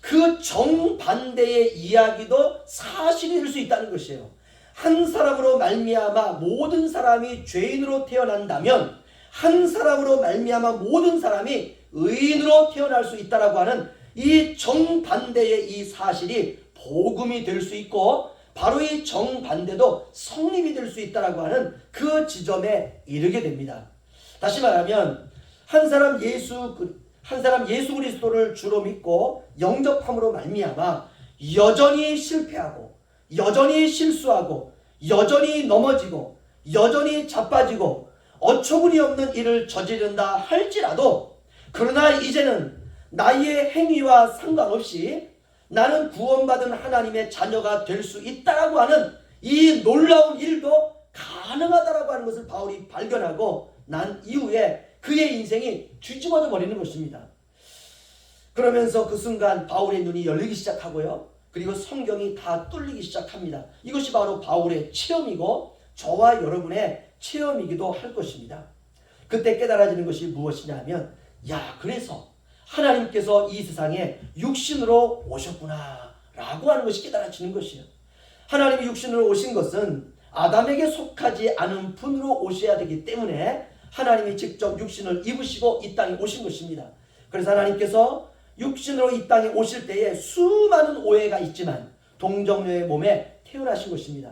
그 정반대의 이야기도 사실일 수 있다는 것이에요. 한 사람으로 말미암아 모든 사람이 죄인으로 태어난다면 한 사람으로 말미암아 모든 사람이 의인으로 태어날 수 있다라고 하는 이 정반대의 이 사실이 복음이 될 수 있고 바로 이 정반대도 성립이 될 수 있다라고 하는 그 지점에 이르게 됩니다. 다시 말하면 한 사람 예수 그리스도를 주로 믿고 영접함으로 말미암아 여전히 실패하고 여전히 실수하고 여전히 넘어지고 여전히 자빠지고 어처구니 없는 일을 저지른다 할지라도 그러나 이제는 나의 행위와 상관없이 나는 구원받은 하나님의 자녀가 될 수 있다라고 하는 이 놀라운 일도 가능하다라고 하는 것을 바울이 발견하고 난 이후에 그의 인생이 뒤집어져 버리는 것입니다. 그러면서 그 순간 바울의 눈이 열리기 시작하고요. 그리고 성경이 다 뚫리기 시작합니다. 이것이 바로 바울의 체험이고 저와 여러분의 체험이기도 할 것입니다. 그때 깨달아지는 것이 무엇이냐면 그래서 하나님께서 이 세상에 육신으로 오셨구나 라고 하는 것이 깨달아지는 것이에요. 하나님이 육신으로 오신 것은 아담에게 속하지 않은 분으로 오셔야 되기 때문에 하나님이 직접 육신을 입으시고 이 땅에 오신 것입니다. 그래서 하나님께서 육신으로 이 땅에 오실 때에 수많은 오해가 있지만 동정녀의 몸에 태어나신 것입니다.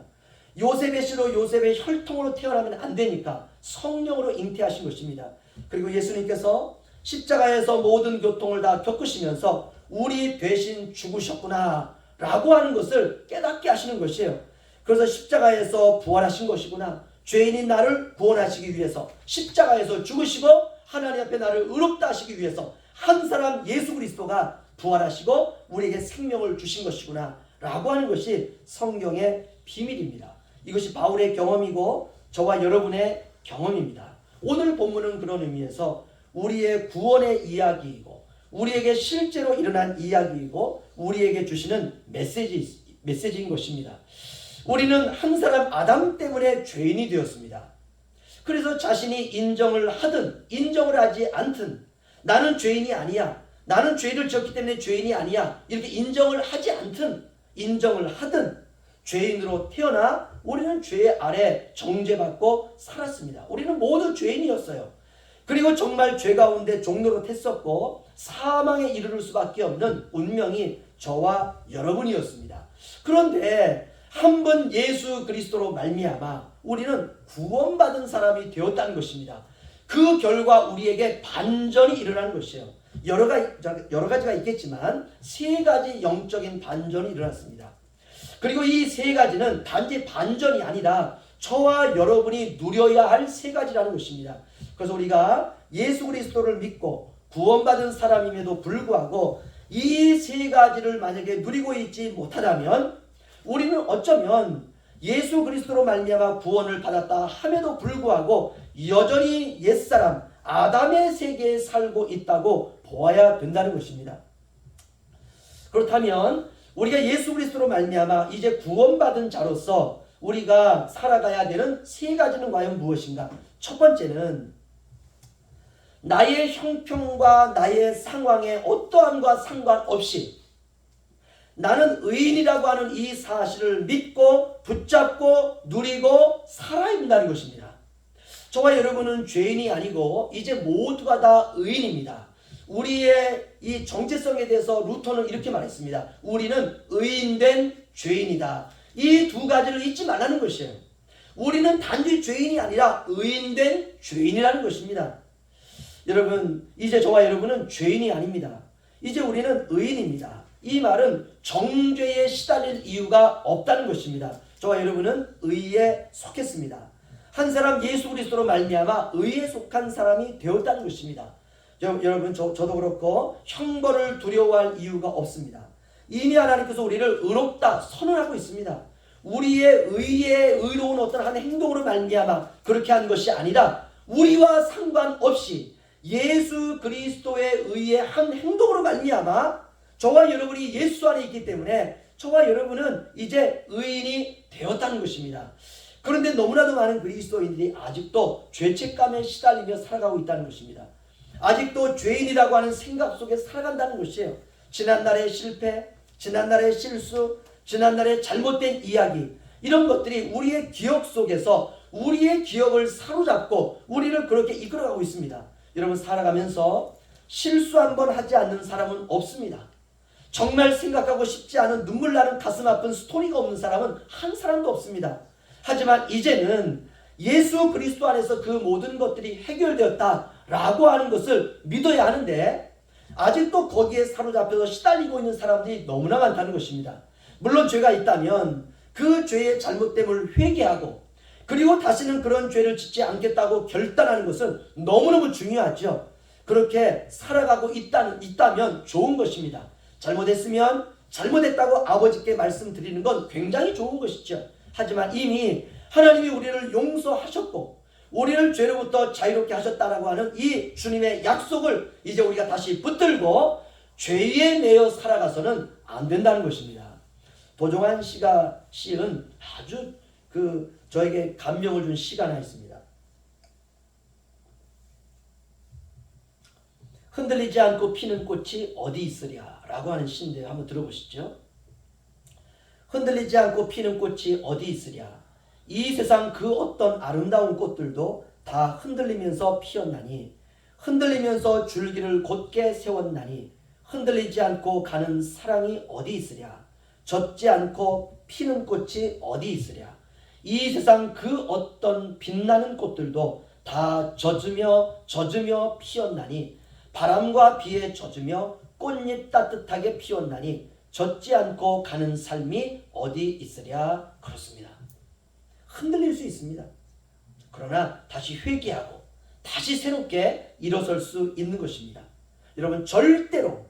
요셉의 씨로 요셉의 혈통으로 태어나면 안 되니까 성령으로 잉태하신 것입니다. 그리고 예수님께서 십자가에서 모든 고통을 다 겪으시면서 우리 대신 죽으셨구나 라고 하는 것을 깨닫게 하시는 것이에요. 그래서 십자가에서 부활하신 것이구나. 죄인인 나를 구원하시기 위해서 십자가에서 죽으시고 하나님 앞에 나를 의롭다 하시기 위해서 한 사람 예수 그리스도가 부활하시고 우리에게 생명을 주신 것이구나 라고 하는 것이 성경의 비밀입니다. 이것이 바울의 경험이고 저와 여러분의 경험입니다. 오늘 본문은 그런 의미에서 우리의 구원의 이야기이고 우리에게 실제로 일어난 이야기이고 우리에게 주시는 메시지인 것입니다. 우리는 한 사람 아담 때문에 죄인이 되었습니다. 그래서 자신이 인정을 하든 인정을 하지 않든 나는 죄인이 아니야, 나는 죄를 지었기 때문에 죄인이 아니야 이렇게 인정을 하지 않든 인정을 하든 죄인으로 태어나 우리는 죄 아래 정죄받고 살았습니다. 우리는 모두 죄인이었어요. 그리고 정말 죄 가운데 종로로 텄었고 사망에 이르를 수밖에 없는 운명이 저와 여러분이었습니다. 그런데 한 번 예수 그리스도로 말미암아 우리는 구원받은 사람이 되었다는 것입니다. 그 결과 우리에게 반전이 일어나는 것이에요. 여러 가지가 있겠지만 세 가지 영적인 반전이 일어났습니다. 그리고 이 세 가지는 단지 반전이 아니라 저와 여러분이 누려야 할 세 가지라는 것입니다. 그래서 우리가 예수 그리스도를 믿고 구원받은 사람임에도 불구하고 이 세 가지를 만약에 누리고 있지 못하다면 우리는 어쩌면 예수 그리스도로 말미암아 구원을 받았다 함에도 불구하고 여전히 옛사람 아담의 세계에 살고 있다고 보아야 된다는 것입니다. 그렇다면 우리가 예수 그리스도로 말미암아 이제 구원받은 자로서 우리가 살아가야 되는 세 가지는 과연 무엇인가? 첫 번째는 나의 형편과 나의 상황에 어떠함과 상관없이 나는 의인이라고 하는 이 사실을 믿고 붙잡고 누리고 살아야 된다는 것입니다. 저와 여러분은 죄인이 아니고 이제 모두가 다 의인입니다. 우리의 이 정체성에 대해서 루터는 이렇게 말했습니다. 우리는 의인된 죄인이다. 이 두 가지를 잊지 말라는 것이에요. 우리는 단지 죄인이 아니라 의인된 죄인이라는 것입니다. 여러분, 이제 저와 여러분은 죄인이 아닙니다. 이제 우리는 의인입니다. 이 말은 정죄에 시달릴 이유가 없다는 것입니다. 저와 여러분은 의에 속했습니다. 한 사람 예수 그리스도로 말미암아 의에 속한 사람이 되었다는 것입니다. 여러분, 저도 그렇고 형벌을 두려워할 이유가 없습니다. 이미 하나님께서 우리를 의롭다 선언하고 있습니다. 우리의 의에 의로운 어떤 한 행동으로 말미암아 그렇게 한 것이 아니라 우리와 상관없이 예수 그리스도의 의의 한 행동으로 말미암아 저와 여러분이 예수 안에 있기 때문에 저와 여러분은 이제 의인이 되었다는 것입니다. 그런데 너무나도 많은 그리스도인들이 아직도 죄책감에 시달리며 살아가고 있다는 것입니다. 아직도 죄인이라고 하는 생각 속에 살아간다는 것이에요. 지난날의 실패, 지난날의 실수, 지난날의 잘못된 이야기, 이런 것들이 우리의 기억 속에서 우리의 기억을 사로잡고 우리를 그렇게 이끌어가고 있습니다. 여러분, 살아가면서 실수 한 번 하지 않는 사람은 없습니다. 정말 생각하고 싶지 않은 눈물 나는 가슴 아픈 스토리가 없는 사람은 한 사람도 없습니다. 하지만 이제는 예수 그리스도 안에서 그 모든 것들이 해결되었다라고 하는 것을 믿어야 하는데 아직도 거기에 사로잡혀서 시달리고 있는 사람들이 너무나 많다는 것입니다. 물론 죄가 있다면 그 죄의 잘못됨을 회개하고 그리고 다시는 그런 죄를 짓지 않겠다고 결단하는 것은 너무너무 중요하죠. 그렇게 살아가고 있다면 좋은 것입니다. 잘못했으면 잘못했다고 아버지께 말씀드리는 건 굉장히 좋은 것이죠. 하지만 이미 하나님이 우리를 용서하셨고 우리를 죄로부터 자유롭게 하셨다라고 하는 이 주님의 약속을 이제 우리가 다시 붙들고 죄에 매여 살아가서는 안 된다는 것입니다. 도종환 씨가 시은 아주 저에게 감명을 준 시가 하나 있습니다. 흔들리지 않고 피는 꽃이 어디 있으랴 라고 하는 시인데요. 한번 들어보시죠. 흔들리지 않고 피는 꽃이 어디 있으랴. 이 세상 그 어떤 아름다운 꽃들도 다 흔들리면서 피었나니 흔들리면서 줄기를 곧게 세웠나니 흔들리지 않고 가는 사랑이 어디 있으랴. 젖지 않고 피는 꽃이 어디 있으랴. 이 세상 그 어떤 빛나는 꽃들도 다 젖으며 피었나니 바람과 비에 젖으며 꽃잎 따뜻하게 피었나니 젖지 않고 가는 삶이 어디 있으랴. 그렇습니다. 흔들릴 수 있습니다. 그러나 다시 회개하고 다시 새롭게 일어설 수 있는 것입니다. 여러분, 절대로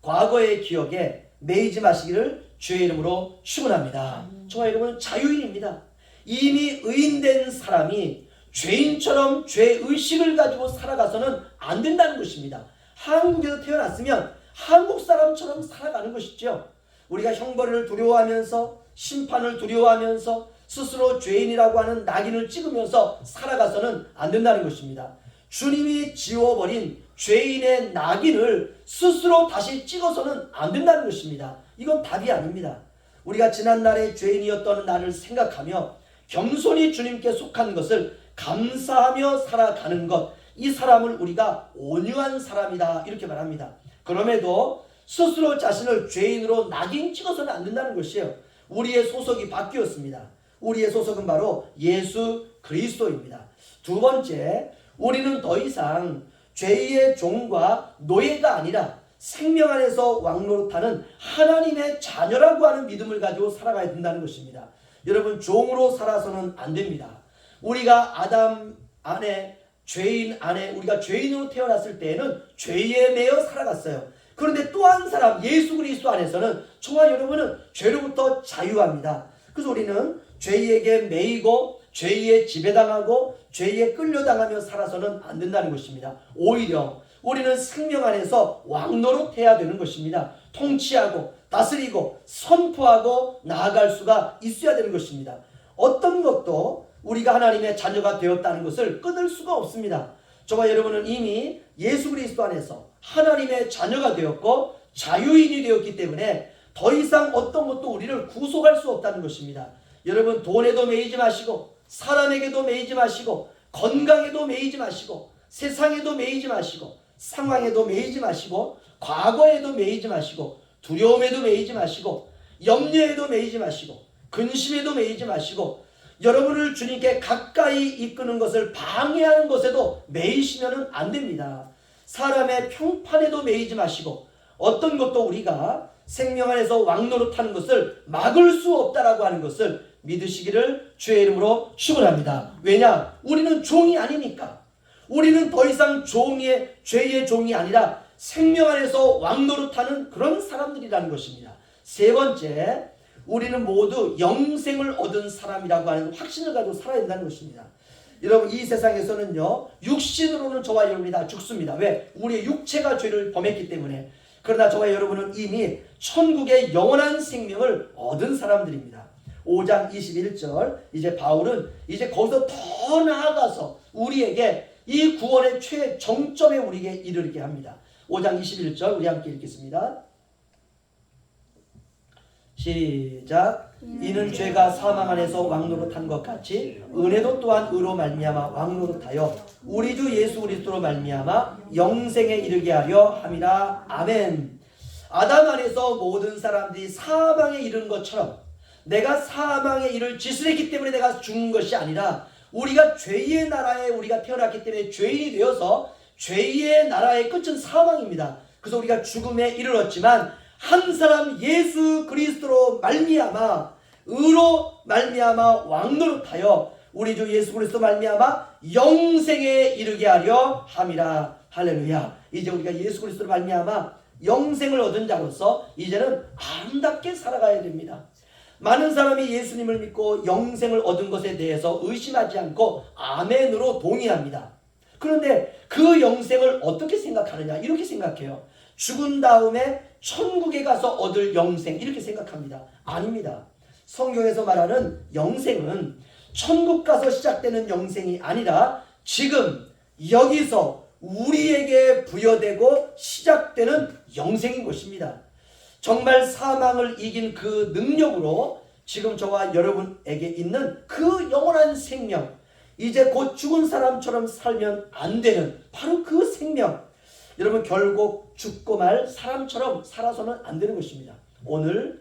과거의 기억에 매이지 마시기를 주의 이름으로 축원합니다. 저와 여러분은 자유인입니다. 이미 의인된 사람이 죄인처럼 죄의식을 가지고 살아가서는 안 된다는 것입니다. 한국에서 태어났으면 한국 사람처럼 살아가는 것이죠. 우리가 형벌을 두려워하면서 심판을 두려워하면서 스스로 죄인이라고 하는 낙인을 찍으면서 살아가서는 안 된다는 것입니다. 주님이 지워버린 죄인의 낙인을 스스로 다시 찍어서는 안 된다는 것입니다. 이건 답이 아닙니다. 우리가 지난날의 죄인이었던 나를 생각하며 겸손히 주님께 속한 것을 감사하며 살아가는 것, 이 사람을 우리가 온유한 사람이다 이렇게 말합니다. 그럼에도 스스로 자신을 죄인으로 낙인 찍어서는 안 된다는 것이에요. 우리의 소속이 바뀌었습니다. 우리의 소속은 바로 예수 그리스도입니다. 두 번째, 우리는 더 이상 죄의 종과 노예가 아니라 생명 안에서 왕노릇하는 하나님의 자녀라고 하는 믿음을 가지고 살아가야 된다는 것입니다. 여러분, 종으로 살아서는 안 됩니다. 우리가 아담 안에, 죄인 안에, 우리가 죄인으로 태어났을 때에는 죄에 매여 살아갔어요. 그런데 또 한 사람, 예수 그리스도 안에서는 저와 여러분은 죄로부터 자유합니다. 그래서 우리는 죄에게 매이고 죄에 지배당하고 죄에 끌려당하며 살아서는 안 된다는 것입니다. 오히려 우리는 생명 안에서 왕노릇해야 되는 것입니다. 통치하고 다스리고 선포하고 나아갈 수가 있어야 되는 것입니다. 어떤 것도 우리가 하나님의 자녀가 되었다는 것을 끊을 수가 없습니다. 저와 여러분은 이미 예수 그리스도 안에서 하나님의 자녀가 되었고 자유인이 되었기 때문에 더 이상 어떤 것도 우리를 구속할 수 없다는 것입니다. 여러분, 돈에도 매이지 마시고 사람에게도 매이지 마시고 건강에도 매이지 마시고 세상에도 매이지 마시고 상황에도 매이지 마시고 과거에도 매이지 마시고 두려움에도 매이지 마시고 염려에도 매이지 마시고 근심에도 매이지 마시고 여러분을 주님께 가까이 이끄는 것을 방해하는 것에도 매이시면 안 됩니다. 사람의 평판에도 매이지 마시고 어떤 것도 우리가 생명 안에서 왕노릇하는 것을 막을 수 없다라고 하는 것을 믿으시기를 주의 이름으로 축원합니다. 왜냐? 우리는 종이 아니니까. 우리는 더 이상 죄의 종이 아니라 생명 안에서 왕노릇하는 그런 사람들이라는 것입니다. 세 번째, 우리는 모두 영생을 얻은 사람이라고 하는 확신을 가지고 살아야 된다는 것입니다. 여러분, 이 세상에서는요, 육신으로는 저와 여러분이 다 죽습니다. 왜? 우리의 육체가 죄를 범했기 때문에. 그러나 저와 여러분은 이미 천국의 영원한 생명을 얻은 사람들입니다. 5장 21절, 이제 바울은 이제 거기서 더 나아가서 우리에게 이 구원의 최정점에 우리에게 이르게 합니다. 5장 21절 우리 함께 읽겠습니다. 시작. 이는 죄가 사망 안에서 왕노릇한 것 같이 은혜도 또한 의로 말미암아 왕노릇하여 우리 주 예수 그리스도로 말미암아 영생에 이르게 하려 함이라. 아멘. 아담 안에서 모든 사람들이 사망에 이른 것처럼 내가 사망에 이를 짓을 했기 때문에 내가 죽는 것이 아니라 우리가 죄의 나라에 우리가 태어났기 때문에 죄인이 되어서 죄의 나라의 끝은 사망입니다. 그래서 우리가 죽음에 이르렀지만 한 사람 예수 그리스도로 말미암아 의로 말미암아 왕노릇하여 우리 주 예수 그리스도 말미암아 영생에 이르게 하려 함이라. 할렐루야. 이제 우리가 예수 그리스도로 말미암아 영생을 얻은 자로서 이제는 아름답게 살아가야 됩니다. 많은 사람이 예수님을 믿고 영생을 얻은 것에 대해서 의심하지 않고 아멘으로 동의합니다. 그런데 그 영생을 어떻게 생각하느냐? 이렇게 생각해요. 죽은 다음에 천국에 가서 얻을 영생, 이렇게 생각합니다. 아닙니다. 성경에서 말하는 영생은 천국 가서 시작되는 영생이 아니라 지금 여기서 우리에게 부여되고 시작되는 영생인 것입니다. 정말 사망을 이긴 그 능력으로 지금 저와 여러분에게 있는 그 영원한 생명, 이제 곧 죽은 사람처럼 살면 안 되는 바로 그 생명, 여러분 결국 죽고 말 사람처럼 살아서는 안 되는 것입니다. 오늘부터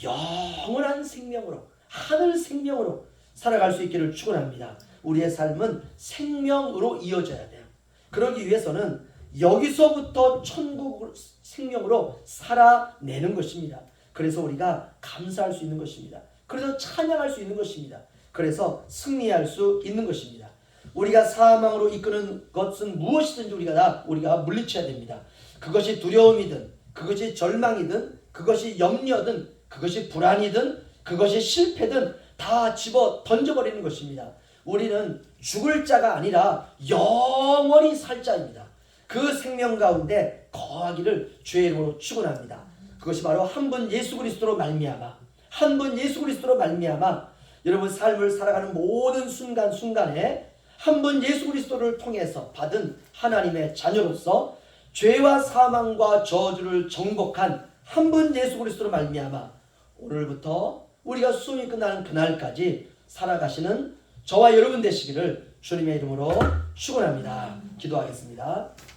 영원한 생명으로, 하늘 생명으로 살아갈 수 있기를 축원합니다. 우리의 삶은 생명으로 이어져야 돼요. 그러기 위해서는 여기서부터 천국 생명으로 살아내는 것입니다. 그래서 우리가 감사할 수 있는 것입니다. 그래서 찬양할 수 있는 것입니다. 그래서 승리할 수 있는 것입니다. 우리가 사망으로 이끄는 것은 무엇이든지 우리가 물리쳐야 됩니다. 그것이 두려움이든 그것이 절망이든 그것이 염려든 그것이 불안이든 그것이 실패든 다 집어 던져버리는 것입니다. 우리는 죽을 자가 아니라 영원히 살 자입니다. 그 생명 가운데 거하기를 주의 이름으로 축원합니다. 그것이 바로 한 분 예수 그리스도로 말미암아, 한 분 예수 그리스도로 말미암아 여러분 삶을 살아가는 모든 순간순간에 한 분 예수 그리스도를 통해서 받은 하나님의 자녀로서 죄와 사망과 저주를 정복한 한 분 예수 그리스도로 말미암아 오늘부터 우리가 수명이 끝나는 그날까지 살아가시는 저와 여러분 되시기를 주님의 이름으로 축원합니다. 기도하겠습니다.